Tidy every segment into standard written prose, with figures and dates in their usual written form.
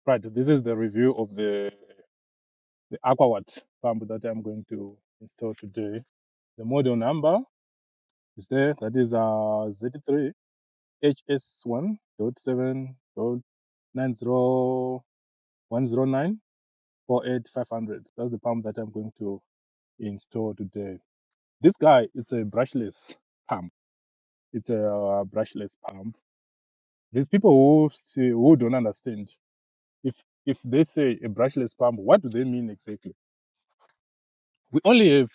Right, this is the review of the Aquawatt pump that I'm going to install today. The model number is there. That is Z3 HS1.7.9010948,500. That's the pump that I'm going to install today. This guy, it's a brushless pump. It's a brushless pump. There's people who don't understand. If they say a brushless pump, what do they mean exactly? We only have,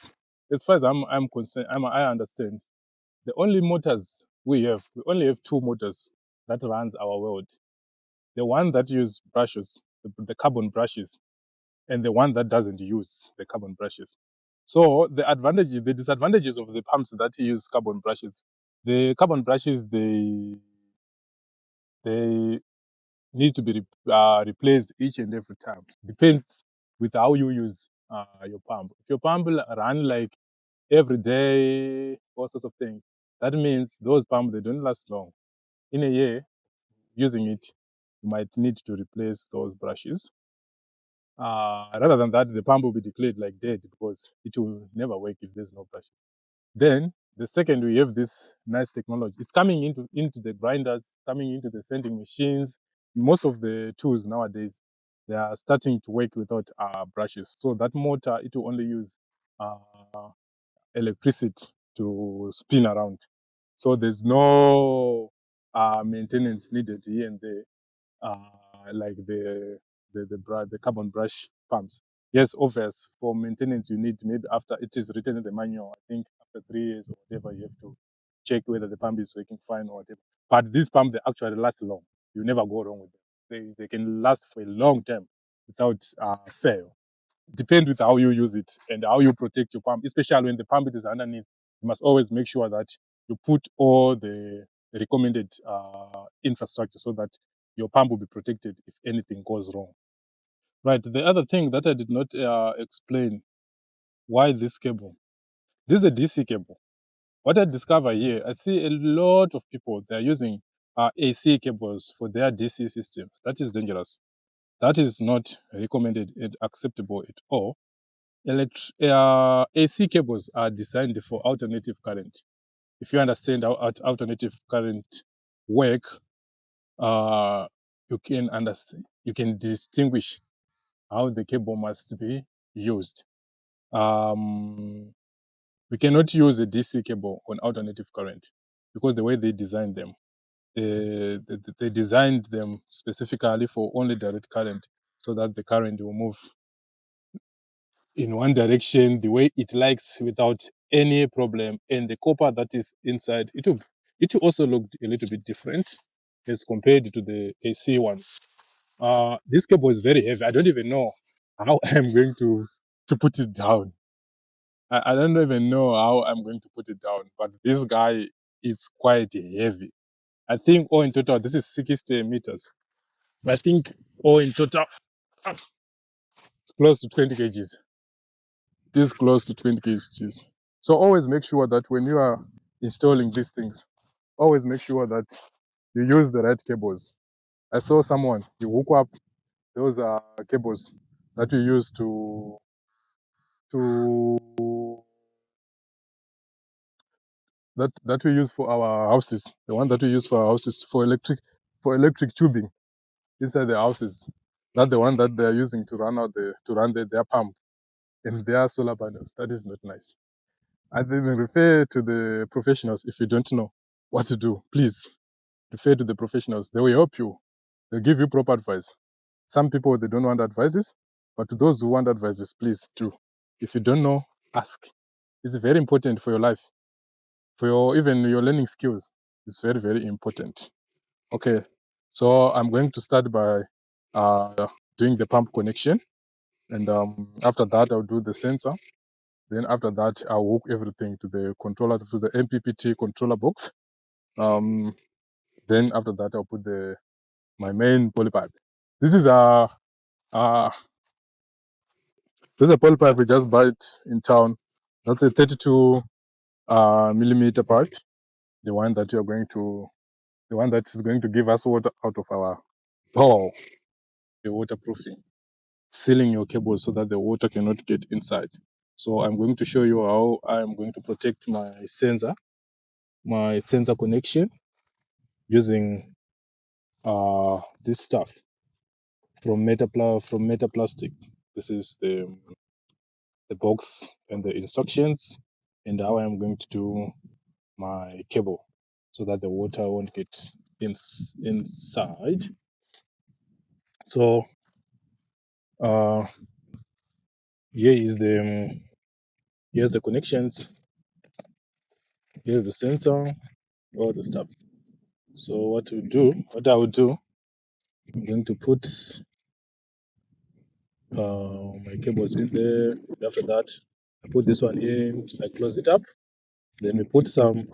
as far as I'm concerned, I understand, the only motors we only have two motors that runs our world. The one that use brushes, the carbon brushes, and the one that doesn't use the carbon brushes. So the disadvantages of the pumps that use carbon brushes, the carbon brushes, they need to be replaced each and every time. Depends with how you use your pump. If your pump run like every day, all sorts of things, that means those pumps, they don't last long. In a year, using it, you might need to replace those brushes. Rather than that, the pump will be declared like dead because it will never work if there's no brushes. Then the second, we have this nice technology. It's coming into the grinders, coming into the sanding machines. Most of the tools nowadays, they are starting to work without brushes. So that motor, it will only use uh, electricity to spin around. So there's no maintenance needed here and there, like the carbon brush pumps. Yes, obvious, for maintenance you need, maybe after it is written in the manual, I think after 3 years or whatever, you have to check whether the pump is working fine or whatever. But these pumps, they actually last long. You never go wrong with them. They can last for a long time without fail. Depend with how you use it and how you protect your pump, especially when the pump is underneath. You must always make sure that you put all the recommended infrastructure so that your pump will be protected if anything goes wrong. Right. The other thing that I did not explain, why this cable? This is a DC cable. What I discover here, I see a lot of people, they're using AC cables for their DC systems. That is dangerous. That is not recommended and acceptable at all. AC cables are designed for alternative current. If you understand how alternative current work, you can distinguish how the cable must be used. We cannot use a DC cable on alternative current because the way they designed them, they designed them specifically for only direct current, so that the current will move in one direction the way it likes without any problem. And the copper that is inside, it will also look a little bit different as compared to the AC one. This cable is very heavy. I don't even know how I'm going to put it down. I don't even know how I'm going to put it down, but this guy is quite heavy. I think all in total, this is 60 meters. I think all in total, it's close to 20 kgs. This close to 20 kgs. So always make sure that when you are installing these things, always make sure that you use the right cables. I saw someone, you hook up those cables that we use to that we use for our houses. The one that we use for our houses for electric tubing inside the houses. Not the one that they're using to run their pump and their solar panels. That is not nice. I then refer to the professionals if you don't know what to do. Please refer to the professionals. They will help you. They'll give you proper advice. Some people, they don't want advices, but to those who want advices, please do. If you don't know, ask. It's very important for your life, for even your learning skills. It's very, very important. Okay, so I'm going to start by doing the pump connection, and after that, I'll do the sensor. Then after that, I'll hook everything to the controller, to the MPPT controller box. Then after that, I'll put my main polypipe. This is a polypipe we just bought in town. That's a 32 millimeter pipe. the one that is going to give us water out of our borehole, the waterproofing, sealing your cables so that the water cannot get inside. So I'm going to show you how I'm going to protect my sensor connection using this stuff from Metaplastic. This is the box and the instructions, and how I'm going to do my cable so that the water won't get inside. So uh, here is here's the connections, here's the sensor, all the stuff. So what I will do, I'm going to put my cables in there. After that, I put this one in, I close it up. Then we put some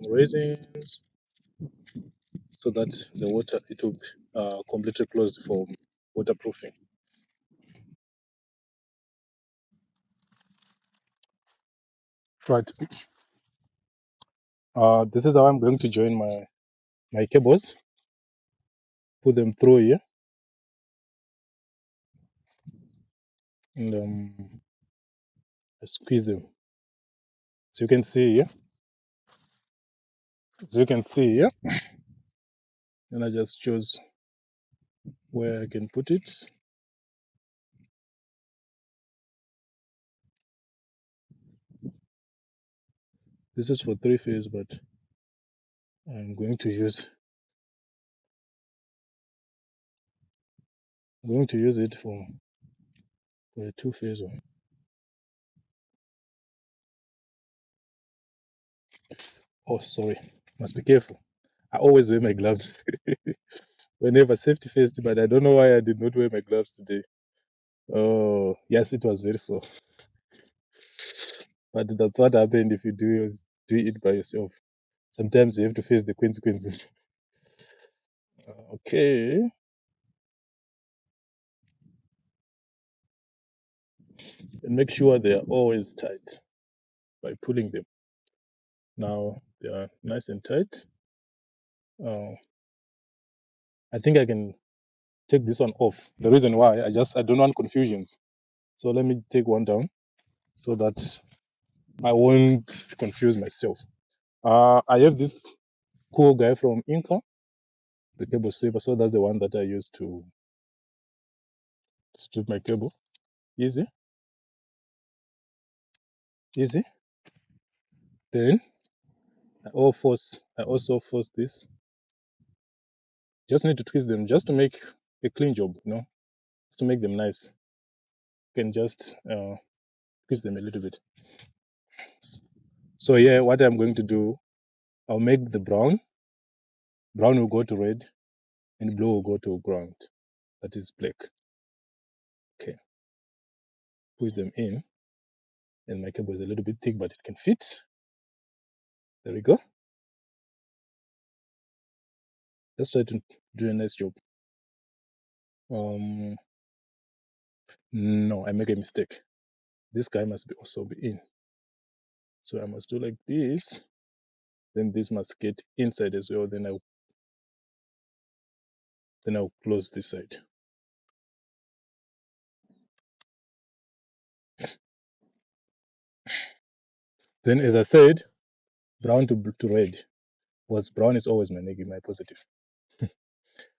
resins so that the water, it will be completely closed for waterproofing. Right. This is how I'm going to join my cables. Put them through here, and I squeeze them. So you can see here. And I just choose where I can put it. This is for 3-phase, but I'm going to use it for a 2-phase one. Oh, sorry. Must be careful. I always wear my gloves whenever safety first, but I don't know why I did not wear my gloves today. Oh, yes, it was very sore. But that's what happened if you do it by yourself. Sometimes you have to face the consequences. Okay. And make sure they are always tight by pulling them. Now they are nice and tight. I think I can take this one off. The reason why, I don't want confusions. So let me take one down so that I won't confuse myself. I have this cool guy from Inca, the cable saver. So that's the one that I use to strip my cable. Easy. Then I also force this. Just need to twist them just to make a clean job, just to make them nice. You can just twist them a little bit. So yeah, what I'm going to do, I'll make the brown will go to red, and blue will go to ground, that is black. Okay, push them in, and my cable is a little bit thick, but it can fit. There we go. Let's try to do a nice job. No, I make a mistake. This guy must also be in. So I must do like this. Then this must get inside as well. Then I'll close this side. Then, as I said, brown to red, because brown is always my negative, my positive.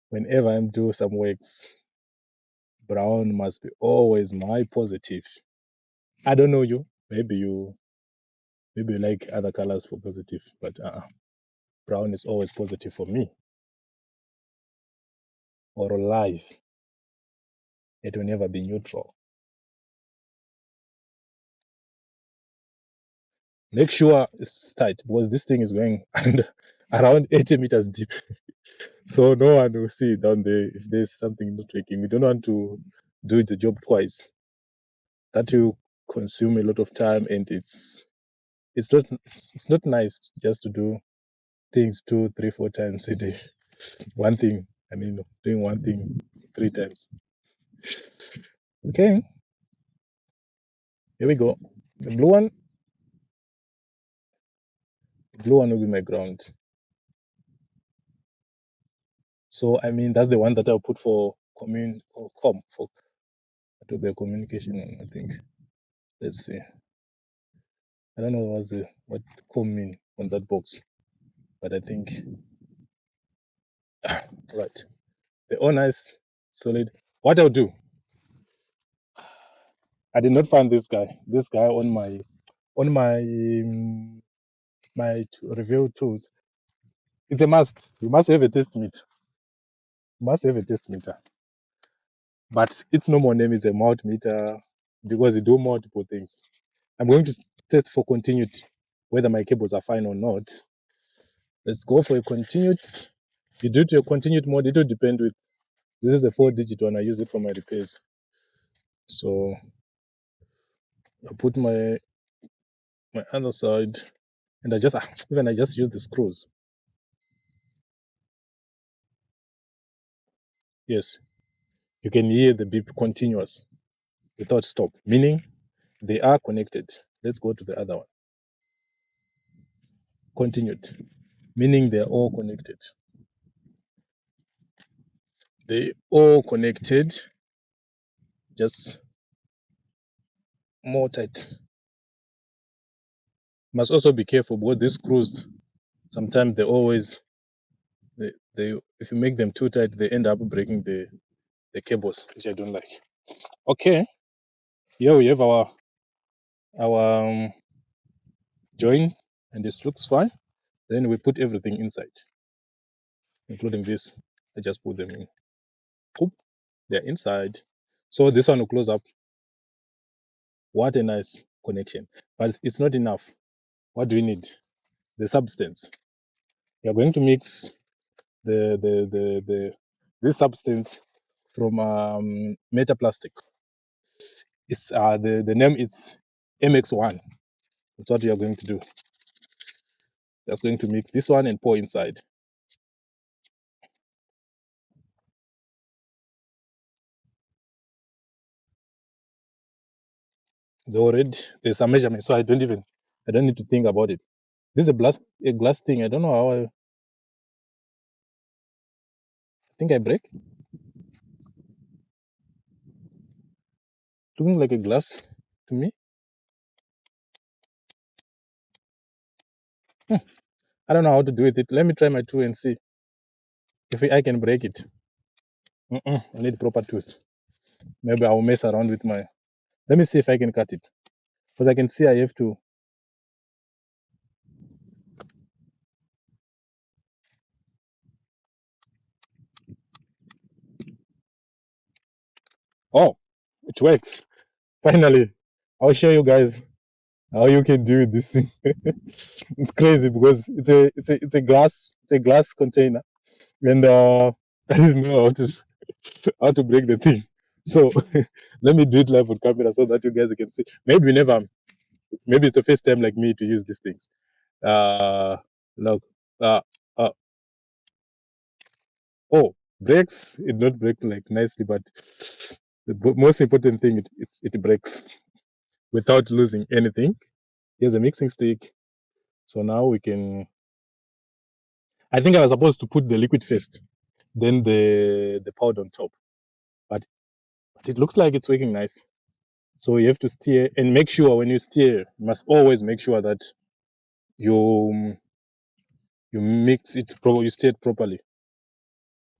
Whenever I'm doing some works, brown must be always my positive. I don't know you. Maybe you like other colors for positive, but brown is always positive for me. Or alive. It will never be neutral. Make sure it's tight, because this thing is going under around 80 meters deep. So no one will see down there if there's something not working. We don't want to do the job twice. That will consume a lot of time, and it's not nice just to do things 2, 3, 4 times a day. One thing, doing one thing 3 times. Okay, here we go. The blue one. The blue one will be my ground. So I mean that's the one that I'll put for com for to the communication one, I think. Let's see. I don't know what com mean on that box, but I think right. The all nice solid. What I'll do, I did not find this guy. This guy on my my review tools. It's a must. You must have a test meter. You must have a test meter. But its normal name is a multimeter because it do multiple things. I'm going to test for continuity, whether my cables are fine or not. Let's go for a continued. You do to a continued mode, it will depend with, this is a 4-digit one, I use it for my repairs. So I put my other side, and I just, even I just use the screws. Yes, you can hear the beep continuous without stop, meaning they are connected. Let's go to the other one. Continued, meaning they're all connected. They all connected, just more tight. Must also be careful because these screws, sometimes they if you make them too tight, they end up breaking the cables, which I don't like. Okay, here we have our joint, and this looks fine. Then we put everything inside, including this. I just put them in. Oop, they're inside. So this one will close up. What a nice connection. But it's not enough. What do we need? The substance. We are going to mix this substance from metaplastic. It's the name is MX1. That's what we are going to do. Just going to mix this one and pour inside. There's a measurement, so I don't need to think about it. This is a glass thing. I don't know how I think I break. Looking like a glass to me. I don't know how to do it. Let me try my tool and see if I can break it. I need proper tools. Maybe I'll mess around with my. Let me see if I can cut it, because I can see I have to. Oh, it works. Finally, I'll show you guys how you can do this thing. It's crazy because it's a glass container, and I didn't know how to break the thing. So let me do it live on camera so that you guys can see. Maybe it's the first time like me to use these things. Look, uh, uh, oh, breaks. It not break like nicely, but the most important thing it breaks without losing anything. Here's a mixing stick. So now we can. I think I was supposed to put the liquid first, then the powder on top, but it looks like it's working nice. So you have to stir and make sure when you stir, you must always make sure that you mix it you stir it properly,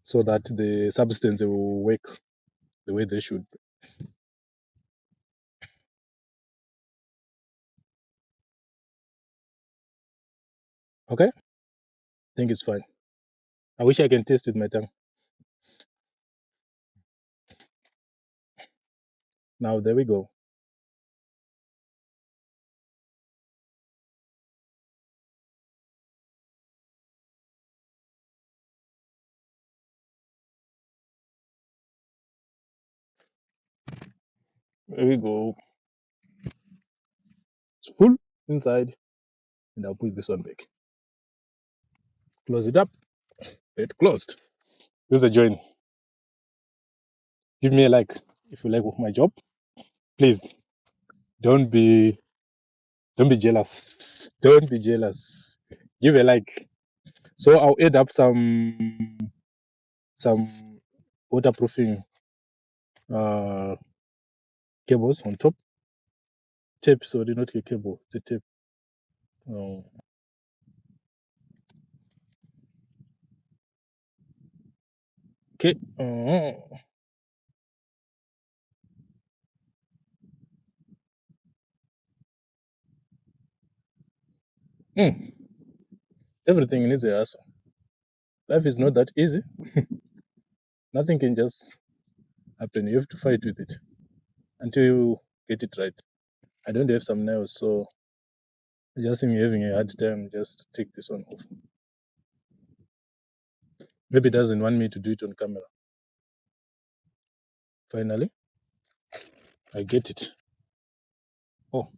so that the substance will work the way they should. Okay, I think it's fine. I wish I can taste with my tongue. Now there we go. There we go. It's full inside, and I'll put this one back. Close it up. It closed. This is a join. Give me a like if you like my job. Please don't be jealous. Don't be jealous. give a like. So I'll add up some waterproofing cables on top. Tape, sorry, not a cable, it's a tape. Okay. Everything needs a hustle. Life is not that easy. Nothing can just happen. You have to fight with it until you get it right. I don't have some nails, so I just am having a hard time just to take this one off. Maybe it doesn't want me to do it on camera. Finally, I get it. Oh.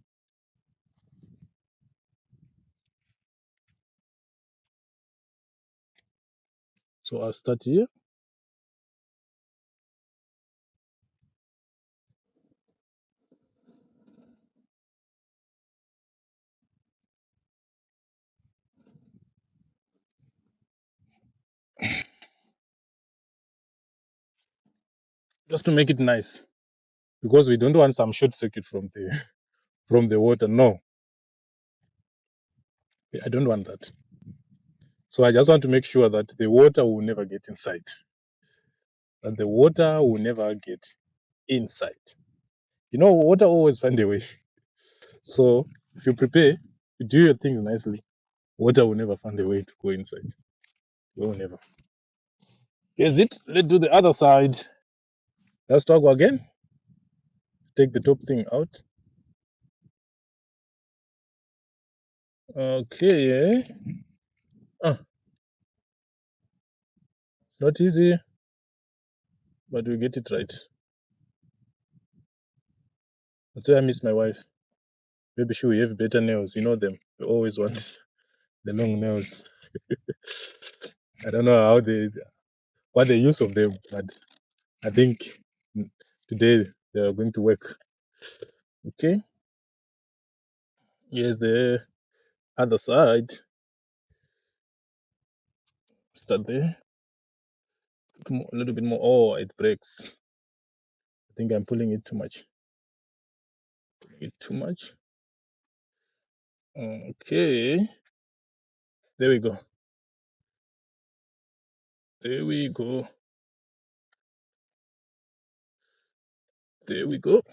So I'll start here. Just to make it nice. Because we don't want some short circuit from the water. No. I don't want that. So I just want to make sure that the water will never get inside. That the water will never get inside. You know, water always find a way. So if you prepare, you do your things nicely, water will never find a way to go inside. It will never. Here's it. Let's do the other side. Let's toggle again. Take the top thing out. Okay. It's not easy, but we get it right. That's why I miss my wife. Maybe she will have better nails. You know them. We always want the long nails. I don't know what the use of them, but I think today they are going to work. Okay. Here's the other side. Start there. A little bit more. Oh, it breaks. I think I'm pulling it too much. Okay. There we go. There we go. There we go.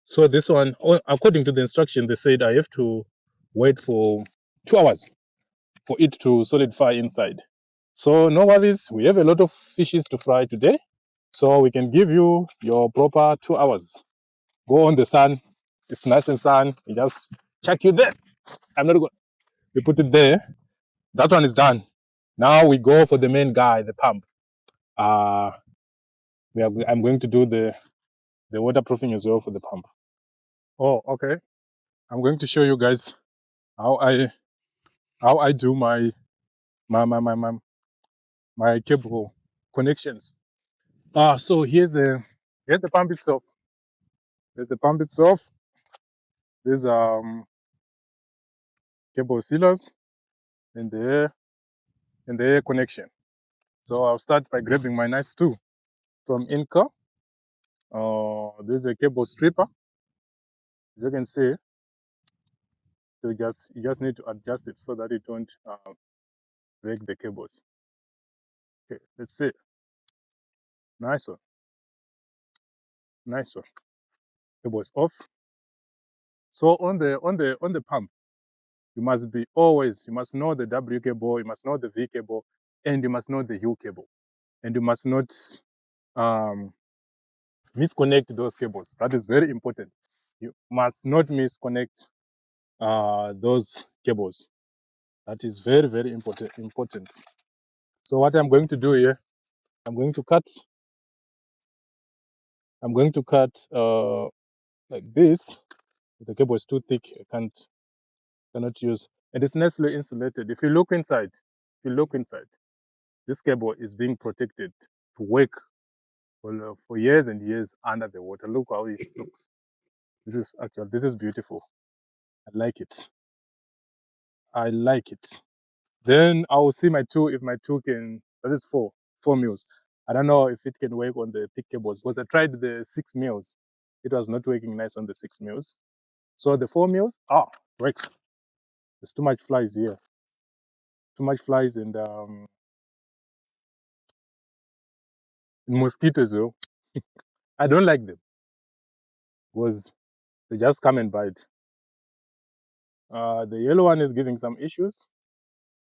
So this one, according to the instruction, they said I have to wait for 2 hours for it to solidify inside. So no worries. We have a lot of fishes to fry today. So we can give you your proper 2 hours. Go on the sun. It's nice and sun. You just check you there. I'm not going. We put it there. That one is done. Now we go for the main guy, the pump. I'm going to do the waterproofing as well for the pump. Oh, okay. I'm going to show you guys how I do my cable connections. So here's the pump itself. There's the pump itself. There's cable sealers and the air connection. So I'll start by grabbing my nice tool from Inca. There's a cable stripper. As you can see, you just need to adjust it so that it won't break the cables. Okay, let's see. Nice one. Cable is off. So on the pump, you must know the W cable, you must know the V cable, and you must know the U cable, and you must not misconnect those cables. That is very important. You must not misconnect those cables. That is very, very important. So what I'm going to do here, I'm going to cut like this. The cable is too thick. I cannot use. And it's nicely insulated. If you look inside, this cable is being protected to work for years and years under the water. Look how it looks. This is beautiful. I like it. I like it. Then I will see my tool, if my tool can, that is 4 mils. I don't know if it can work on the thick cables, because I tried the 6 mils. It was not working nice on the 6 mils. So the 4 mils, works. There's too much flies here. Too much flies and mosquitoes. Well, I don't like them because they just come and bite. The yellow one is giving some issues,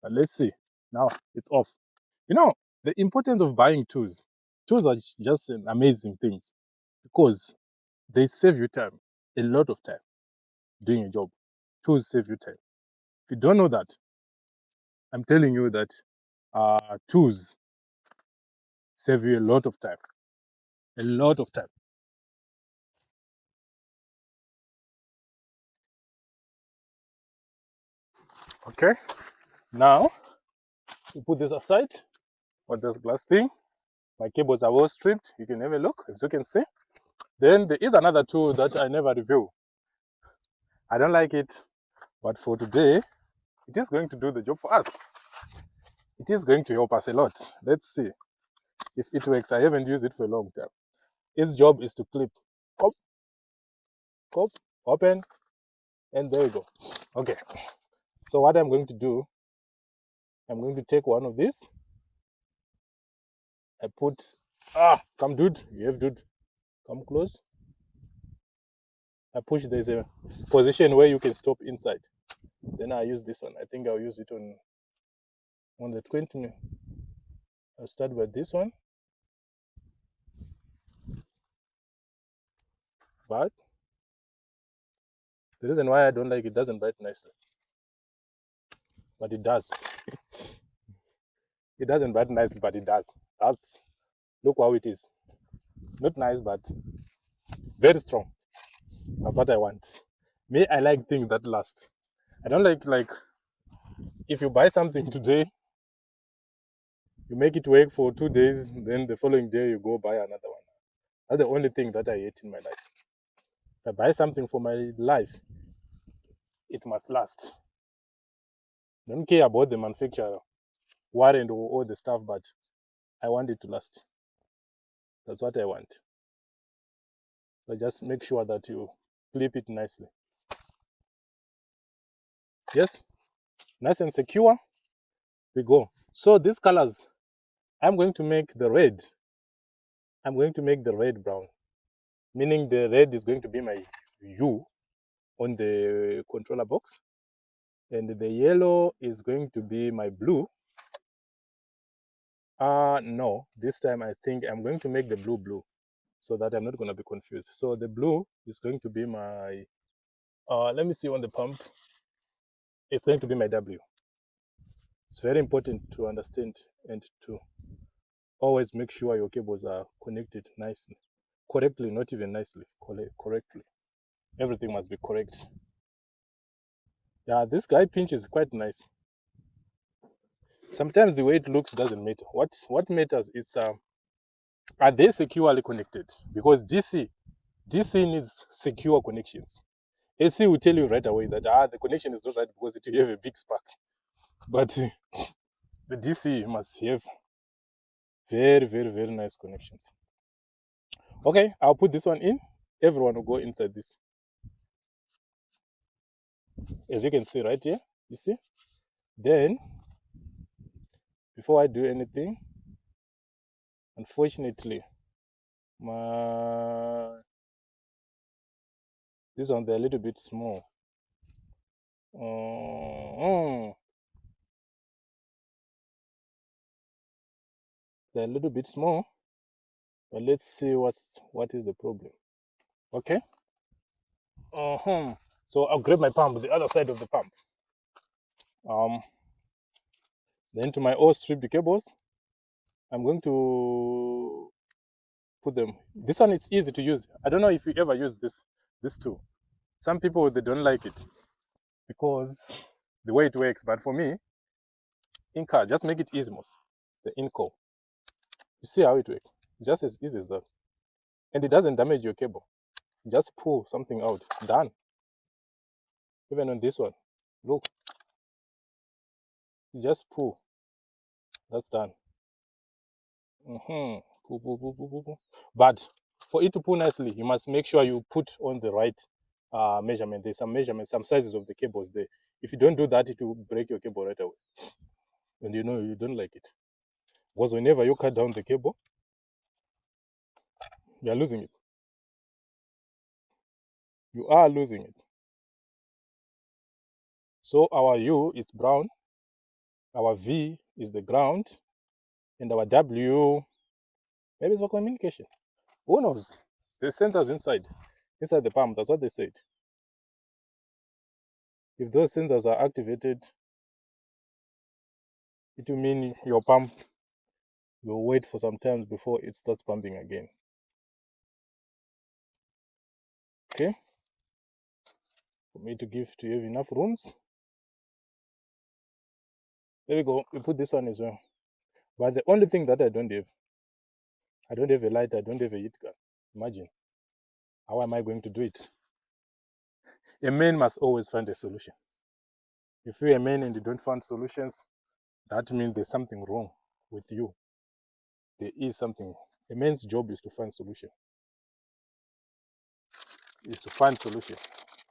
but let's see. Now it's off. You know, the importance of buying tools. Tools are just an amazing things because they save you time, a lot of time doing a job. Tools save you time. If you don't know that, I'm telling you that tools save you a lot of time. A lot of time. Okay. Now we put this aside. What this glass thing? My cables are well stripped. You can have a look, as you can see. Then there is another tool that I never review. I don't like it, but for today, it is going to do the job for us. It is going to help us a lot. Let's see if it works. I haven't used it for a long time. Its job is to clip, pop, pop, open, and there you go. Okay. So what I'm going to do, I'm going to take one of these. I put, come dude, you have dude, come close. I push, there's a position where you can stop inside. Then I use this one. I think I'll use it on the 20. I'll start with this one. But the reason why I don't like it, doesn't bite nicely. But it does. It doesn't bite nicely, but it does. Look how it is. Not nice, but very strong. That's what I want. Me, I like things that last. I don't like if you buy something today, you make it work for 2 days, then the following day you go buy another one. That's the only thing that I hate in my life. If I buy something for my life, it must last. Don't care about the manufacturer, warranty, or all the stuff, but I want it to last. That's what I want. So just make sure that you clip it nicely. Yes, nice and secure. We go. So these colors, I'm going to make the red. I'm going to make the red brown, meaning the red is going to be my U on the controller box, and the yellow is going to be my blue. No, this time I think I'm going to make the blue so that I'm not going to be confused. So the blue is going to be my, let me see on the pump. It's going to be my W. It's very important to understand and to always make sure your cables are connected nicely, correctly, not even nicely, correctly. Everything must be correct. Yeah, this guy pinch is quite nice. Sometimes the way it looks doesn't matter. What matters is are they securely connected? Because DC needs secure connections. AC will tell you right away that the connection is not right because it will have a big spark. But the DC must have very, very, very nice connections. Okay, I'll put this one in. Everyone will go inside this. As you can see right here, you see? Then, before I do anything, unfortunately, this one, they're a little bit small. They're a little bit small, but let's see what is the problem. Okay. So I'll grab my pump, the other side of the pump. Then to my all stripped cables, I'm going to put them. This one is easy to use. I don't know if you ever use this tool. Some people, they don't like it because the way it works, but for me, Inca, just make it easy most. The Inco. You see how it works? Just as easy as that. And it doesn't damage your cable. You just pull something out. Done. Even on this one, look, you just pull. That's done. Pull, pull, pull, pull, pull, pull. But for it to pull nicely, you must make sure you put on the right measurement. There's some measurements, some sizes of the cables there. If you don't do that, it will break your cable right away. And you know you don't like it. Because whenever you cut down the cable, you are losing it. You are losing it. So our U is brown, our V is the ground, and our W, maybe it's for communication. Who knows? There's sensors inside the pump. That's what they said. If those sensors are activated, it will mean your pump will wait for some time before it starts pumping again. Okay? For me to give to you enough rooms. There we go. We put this one as well. But the only thing that I don't have a light, I don't have a heat gun. Imagine. How am I going to do it? A man must always find a solution. If you're a man and you don't find solutions, that means there's something wrong with you. There is something. A man's job is to find solution. Is to find solution.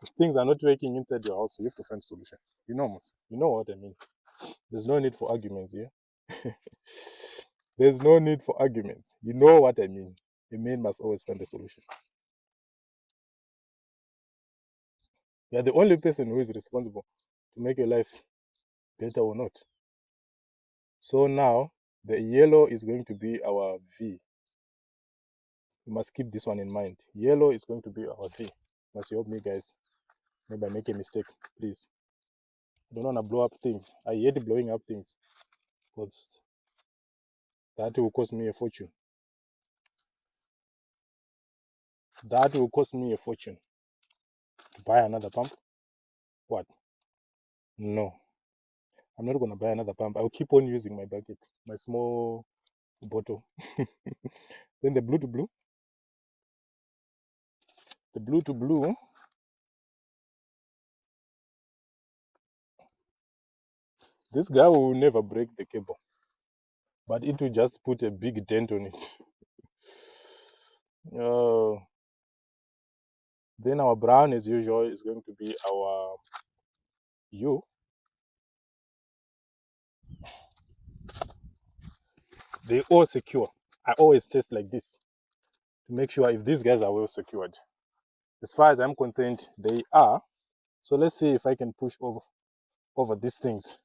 If things are not working inside your house, you have to find solution. You know what I mean. There's no need for arguments here. There's no need for arguments. You know what I mean. A man must always find a solution. You are the only person who is responsible to make your life better or not. So now, the yellow is going to be our V. You must keep this one in mind. Yellow is going to be our V. Must you help me, guys? Maybe I make a mistake, please. I don't want to blow up things. I hate blowing up things, because that will cost me a fortune. That will cost me a fortune. To buy another pump? What? No. I'm not going to buy another pump. I'll keep on using my bucket, my small bottle. Then the blue to blue. The blue to blue. This guy will never break the cable, but it will just put a big dent on it. Then our brown, as usual, is going to be our U. They all secure. I always test like this to make sure if these guys are well secured. As far as I'm concerned, they are. So let's see if I can push over these things.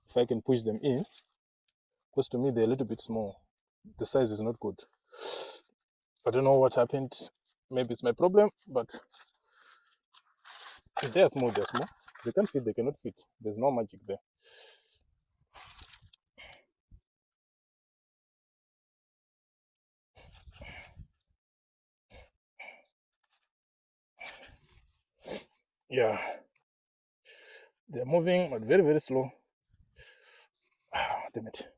If I can push them in, because to me they're a little bit small. The size is not good. I don't know what happened. Maybe it's my problem, but if they're small, they're small. They can't fit, they cannot fit. There's no magic there. Yeah. They're moving, but very, very slow. Damn it.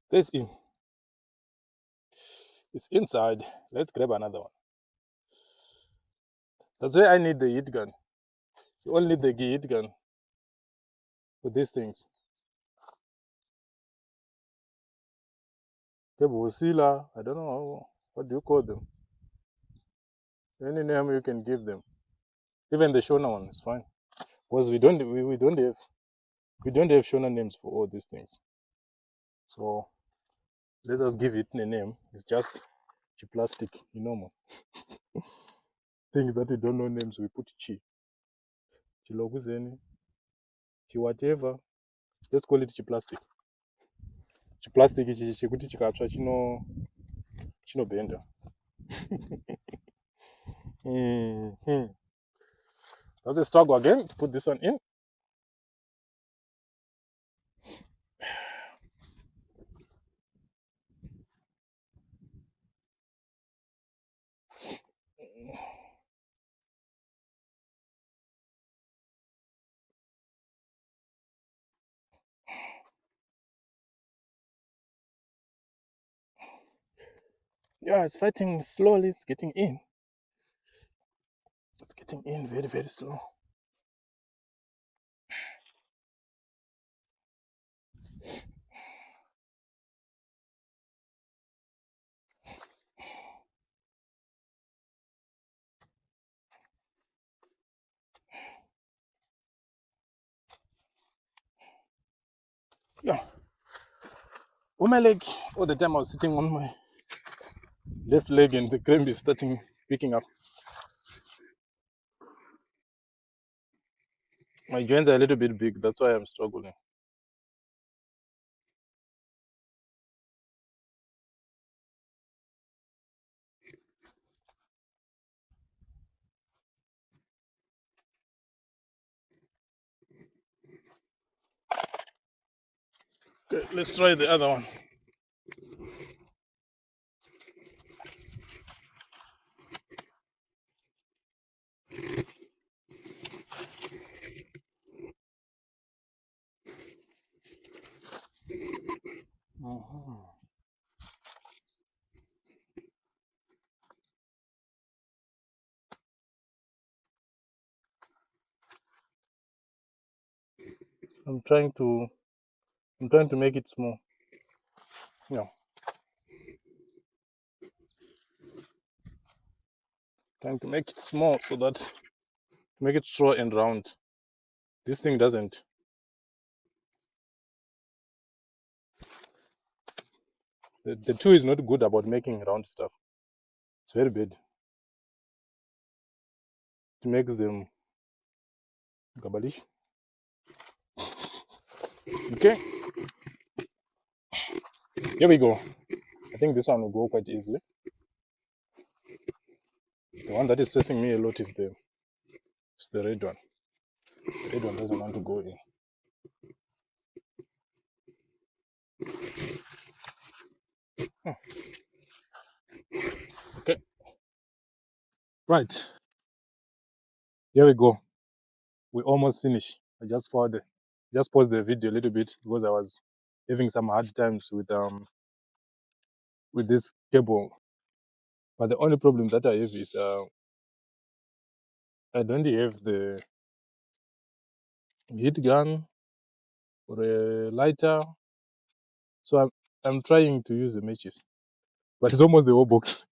This in. It's inside. Let's grab another one. That's why I need the heat gun. You only need the heat gun for these things. Cable sealer, I don't know, what do you call them? Any name you can give them. Even the Shona one is fine. Because we don't have Shona names for all these things. So let's just give it a name. It's just plastic, things that we don't know names, we put chi. Chiloguzeni, chi whatever. Let's call it plastic. Plastic ichi chekuti chikatsva chinobhenda. That's a struggle again to put this one in. Yeah, it's fighting slowly, it's getting in. getting in very, very slow. Yeah. On my leg, all the time I was sitting on my left leg and the cramp is starting picking up. My joints are a little bit big, that's why I'm struggling. Okay, let's try the other one. I'm trying to make it small. Yeah. Trying to make it small so that to make it straw and round. This thing doesn't. The two is not good about making round stuff. It's very bad. It makes them gabalish. Okay, here we go. I think this one will go quite easily. The one that is stressing me a lot is the red one. The red one doesn't want to go in. Okay. Right. Here we go. We almost finished. I just paused the video a little bit because I was having some hard times with this cable. But the only problem that I have is I don't have the heat gun or a lighter. So I'm trying to use the matches. But it's almost the whole box.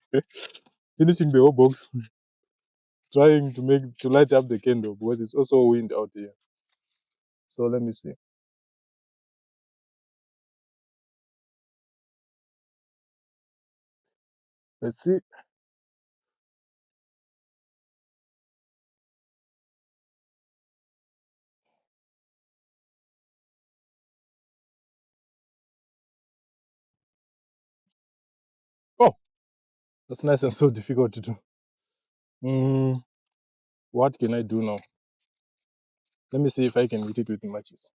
Finishing the whole box. Trying to light up the candle because it's also wind out here. So let me see. Let's see. Oh, that's nice and so difficult to do. What can I do now? Let me see if I can hit it with matches.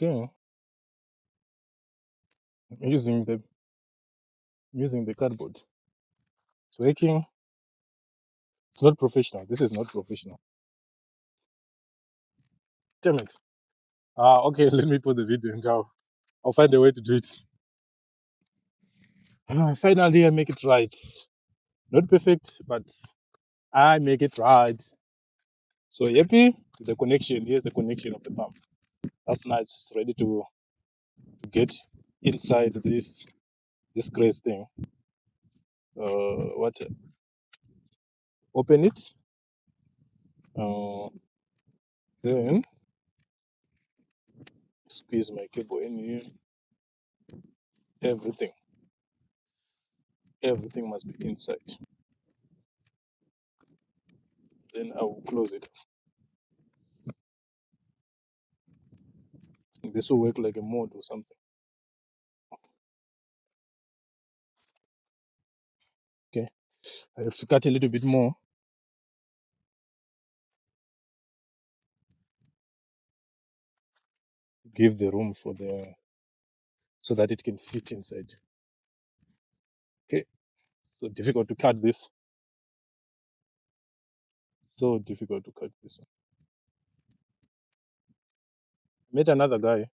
Okay. I'm using the cardboard. It's working. It's not professional. This is not professional. Damn it. Okay, let me put the video and I'll find a way to do it. Finally, I make it right. Not perfect, but I make it right. So happy with the connection. Here's the connection of the pump. That's nice. It's ready to get inside this grace thing. What? Open it. Then squeeze my cable in here. Everything must be inside. Then I will close it. This will work like a mod or something. Okay, I have to cut a little bit more. Give the room so that it can fit inside. Okay, so difficult to cut this. So difficult to cut this one. Met another guy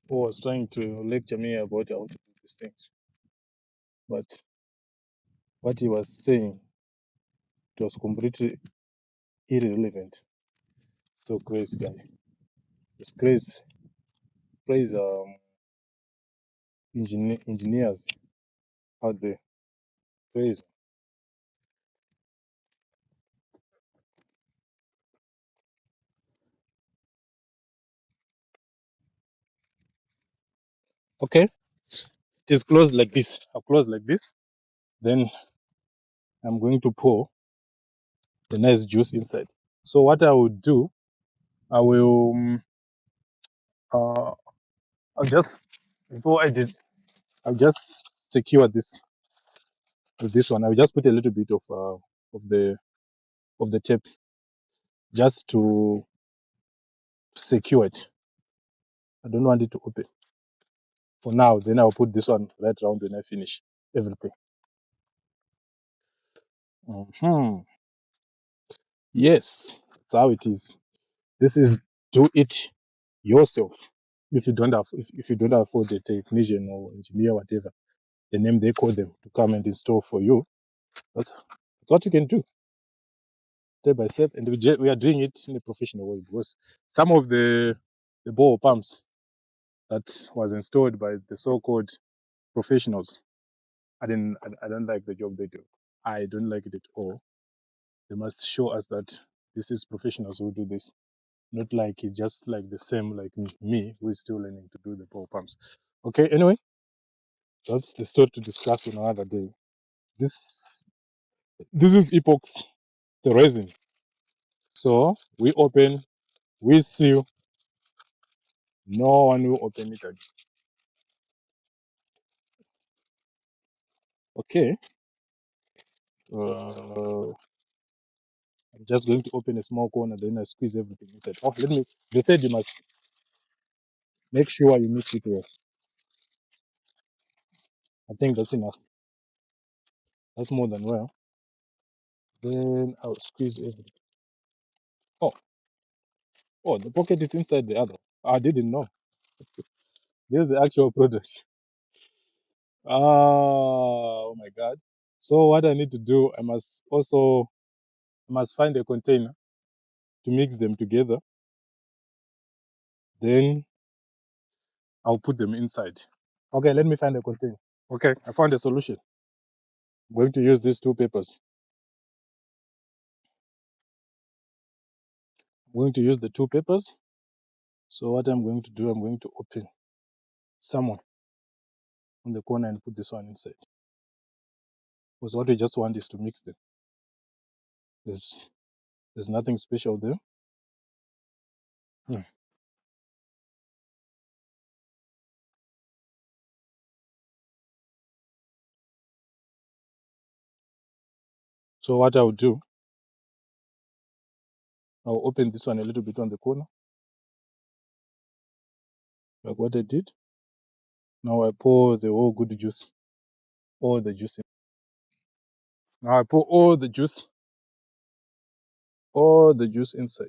who was trying to lecture me about how to do these things, but what he was saying, it was completely irrelevant. So crazy guy. It's crazy. Praise engineers out there. Praise. Okay, it is closed like this. I'll close like this. Then I'm going to pour the nice juice inside. So what I will do, I will I'll just I'll just secure this with this one. I'll just put a little bit of the tape just to secure it. I don't want it to open for now. Then I'll put this one right around when I finish everything. Yes, that's how it is. This is do it yourself. If you don't have if you don't afford a technician or engineer, whatever the name they call them, to come and install for you, that's what you can do step by step. And we are doing it in a professional way, because some of the borehole pumps that was installed by the so-called professionals, I don't like the job they do. I don't like it at all. They must show us that this is professionals who do this, not like it's just like the same like me who is still learning to do the borehole pumps. Okay, anyway, that's the story to discuss on another day. This is epox, the resin. So we open, we seal, no one will open it again. Okay. I'm just going to open a small corner, then I squeeze everything inside. Oh, the third, you must make sure you mix it well. I think that's enough. That's more than well. Then I'll squeeze everything. Oh, the pocket is inside the other. I didn't know. There's the actual product. Oh my God. So what I need to do, I must find a container to mix them together. Then I'll put them inside. Okay, let me find a container. Okay, I found a solution. I'm going to use these two papers. I'm going to use the two papers. So what I'm going to do, I'm going to open someone on the corner and put this one inside. Because what we just want is to mix them. There's nothing special there. So what I'll do, I'll open this one a little bit on the corner, like what I did. Now I pour the whole good juice, all the juice in. Now I pour all the juice inside.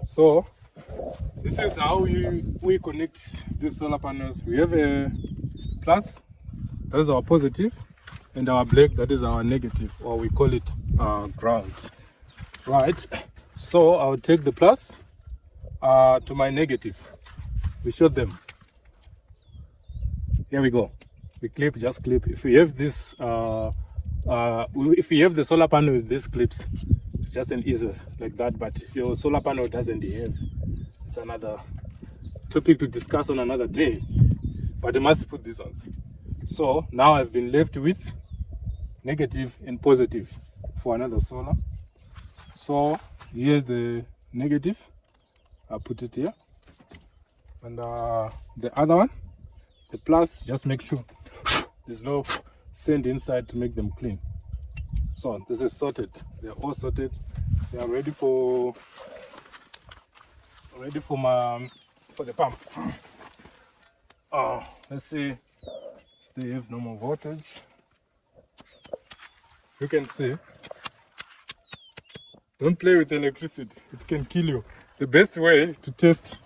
So this is how we connect these solar panels. We have a plus, that is our positive, and our black, that is our negative, or we call it ground. Right. So I'll take the plus to my negative. We show them. Here we go. We just clip. If we have this, if you have the solar panel with these clips, it's just an easy like that. But if your solar panel doesn't have, it's another topic to discuss on another day. But you must put these ones. So now I've been left with negative and positive for another solar. So here's the negative. I'll put it here. And the other one, the plus, just make sure there's no sand inside to make them clean. So this is sorted. They're all sorted. They are ready for the pump. Let's see, they have normal voltage. You can see, don't play with electricity, it can kill you. The best way to test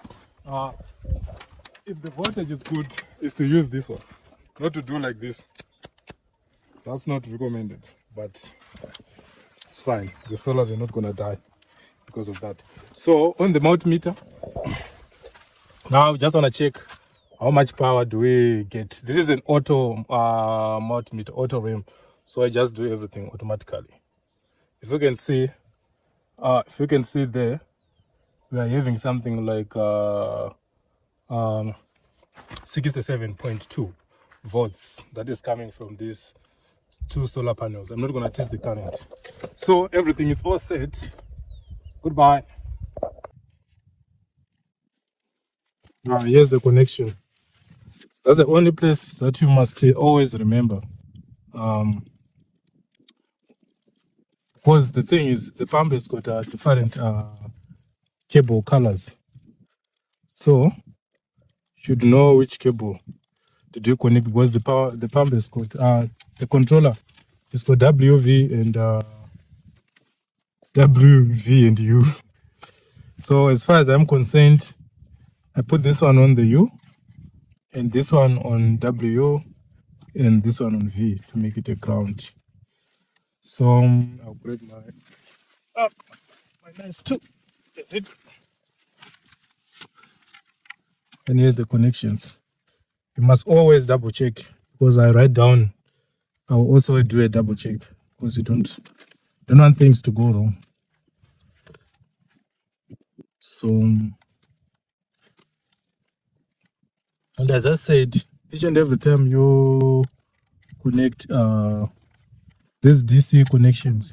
if the voltage is good is to use this one, not to do like this. That's not recommended, but it's fine. The solar, they're not gonna die because of that. So on the multimeter, now we just wanna check how much power do we get. This is an auto multimeter, auto rim. So I just do everything automatically. If you can see, there, we are having something like 67.2 volts that is coming from these two solar panels. I'm not going to test the current. So everything is all set. Goodbye. Here's the connection. That's the only place that you must always remember. Because the thing is, the pump has got different cable colors. So you should know which cable did you connect, because the pump has got the controller is got WV and WV and U. So as far as I'm concerned, I put this one on the U and this one on W and this one on V to make it a ground. So I'll break my lines too. That's it. And here's the connections. You must always double check, because I write down. I'll also do a double check, because you don't want things to go wrong. So, and as I said, each and every time you connect these DC connections,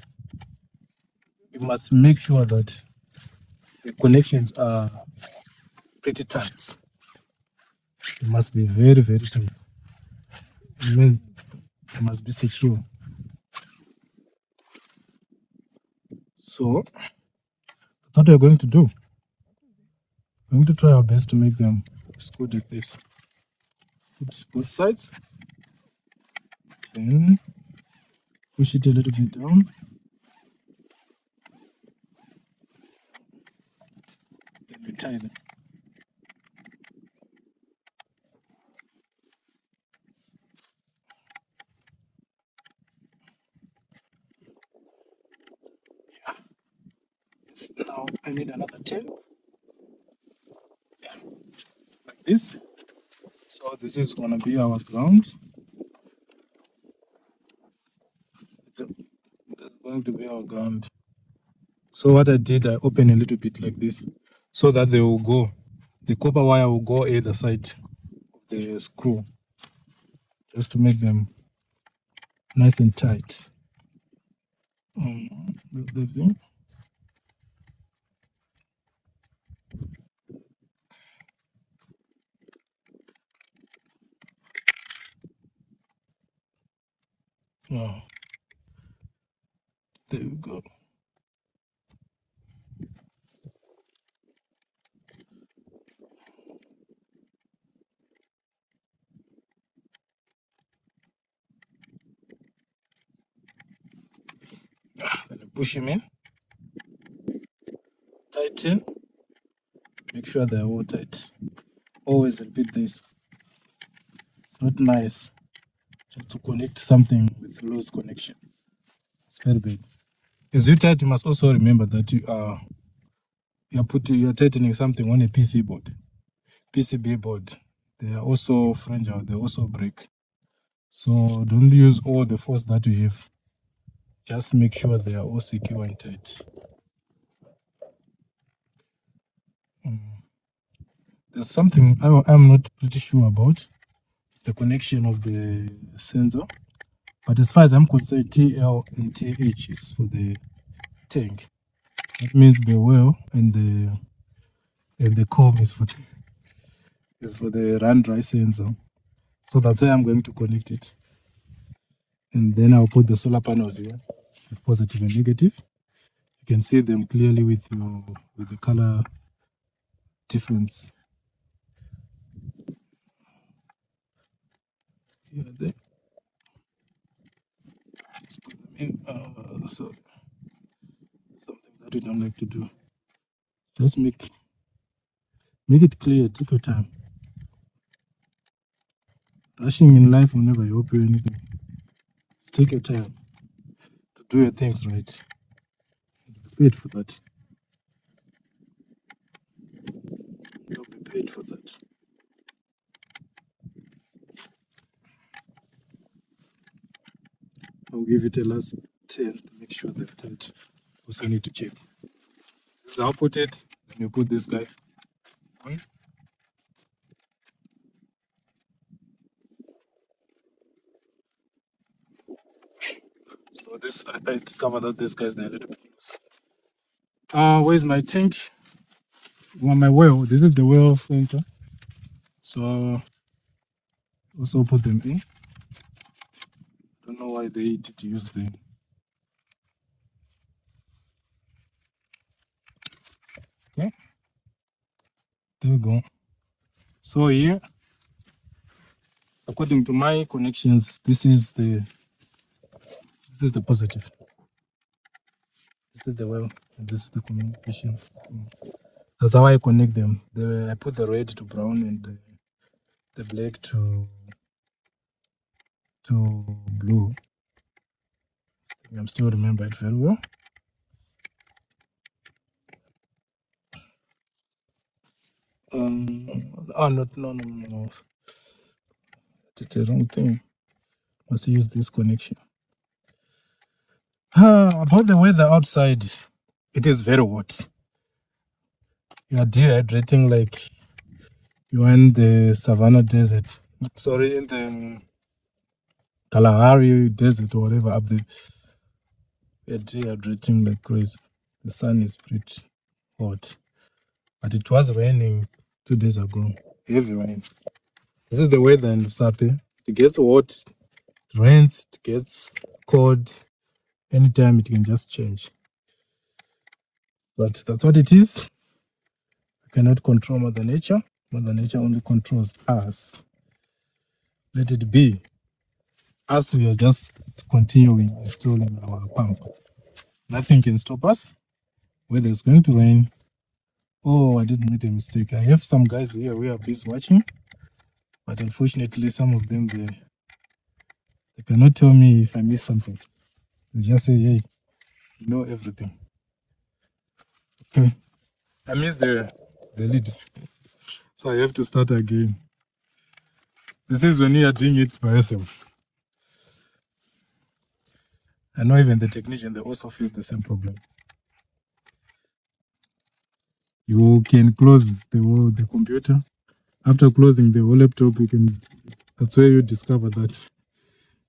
you must make sure that the connections are pretty tight. It must be very, very tight. I mean, it must be secure. So that's what we're going to do. We're going to try our best to make them as good as this. Put both sides, then push it a little bit down. Then we tie them. Now I need another 10. Like this. So this is gonna be our ground. That's going to be our ground. So what I did, I opened a little bit like this, so that they will go. The copper wire will go either side of the screw, just to make them nice and tight. The thing. Oh, there we go. Then I push him in, tighten, make sure they're all tight. Always repeat this. It's not nice just to connect something with loose connection. It's very big. As you tighten, you must also remember that you're tightening something on a PC board. PCB board. They are also fragile, they also break. So don't use all the force that you have. Just make sure they are all secure and tight. There's something I'm not pretty sure about, the connection of the sensor. But as far as I'm concerned, TL and TH is for the tank. That means the well and the comb is for the run dry sensor. So that's why I'm going to connect it. And then I'll put the solar panels here, positive and negative. You can see them clearly with the color difference. Yeah, there. Let's put them in. So something that we don't like to do. Just make it clear. Take your time. Rushing in life will never help you anything. Just take your time to do your things right. You'll be paid for that. You'll be paid for that. I'll give it a last 10 to make sure they've tight. Also need to check. This is how I put it. Then you put this guy on. So this I discovered that this guy's a little bit loose. Where's my tank? Well, my well. This is the well center. So also put them in. Don't know why they did use the. Okay. There we go. So here, according to my connections, this is the positive. This is the well, and this is the communication. That's how I connect them. I put the red to brown and the black to blue. I'm still remember it very well. No. Did the wrong thing. Must use this connection. About the weather outside, it is very hot. You are dehydrating like you are in the Savannah Desert. Sorry, in the Kalahari Desert or whatever up there. We are dehydrating like crazy. The sun is pretty hot. But it was raining 2 days ago. Heavy rain. This is the weather in Lusape. It gets hot, it rains, it gets cold. Anytime it can just change. But that's what it is. We cannot control Mother Nature. Mother Nature only controls us. Let it be. Us, we are just continuing installing our pump. Nothing can stop us. Whether it's going to rain. Oh, I did make a mistake. I have some guys here who are busy watching. But unfortunately, some of them, they cannot tell me if I miss something. They just say, hey, you know everything. Okay. I missed the lead. So I have to start again. This is when you are doing it by yourself. I know even the technician, they also face the same problem. You can close the computer. After closing the whole laptop, that's where you discover that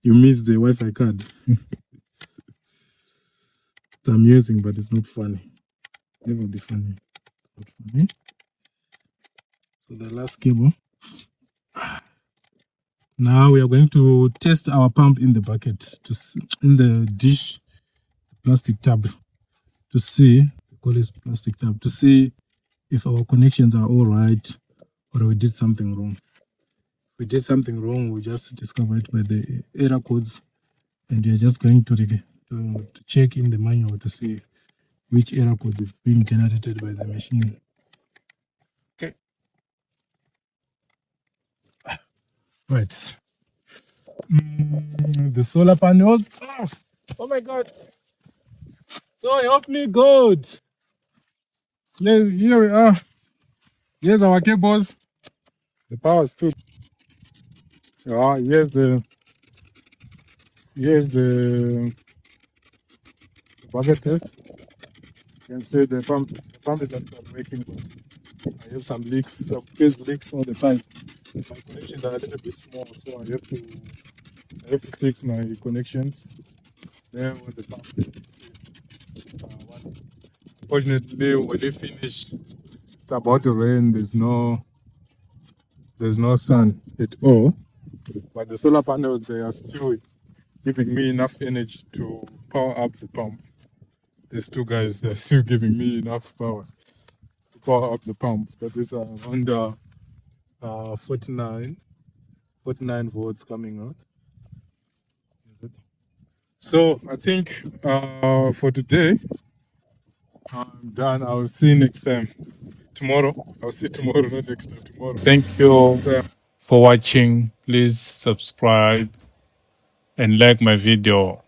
you missed the Wi-Fi card. It's amusing, but it's not funny. Never be funny. It's not funny. So the last cable. Now we are going to test our pump in the bucket, in the dish, plastic tub, to see, we call it plastic tub, to see if our connections are all right or we did something wrong. If we did something wrong, we just discover it by the error codes, and we are just going to check in the manual to see which error code is being generated by the machine. Okay. Right. The solar panels. Oh my God. So help me God. Here we are. Here's our cables. The power is too. Here's the bucket test. You can see the pump is actually working, but I have some leaks, some phase leaks on the pipe. My connections are a little bit small, so I have to fix my connections. Then when the pump is one. Fortunately, when it finished, it's about to rain. There's no sun at all. But the solar panels, they are still giving me enough energy to power up the pump. These two guys, they're still giving me enough power to power up the pump. That is around 49 49 volts coming out. So I think for today, I'm done. I'll see you next time. Tomorrow. I'll see you tomorrow, not next time, tomorrow. Thank you So, for watching. Please subscribe and like my video.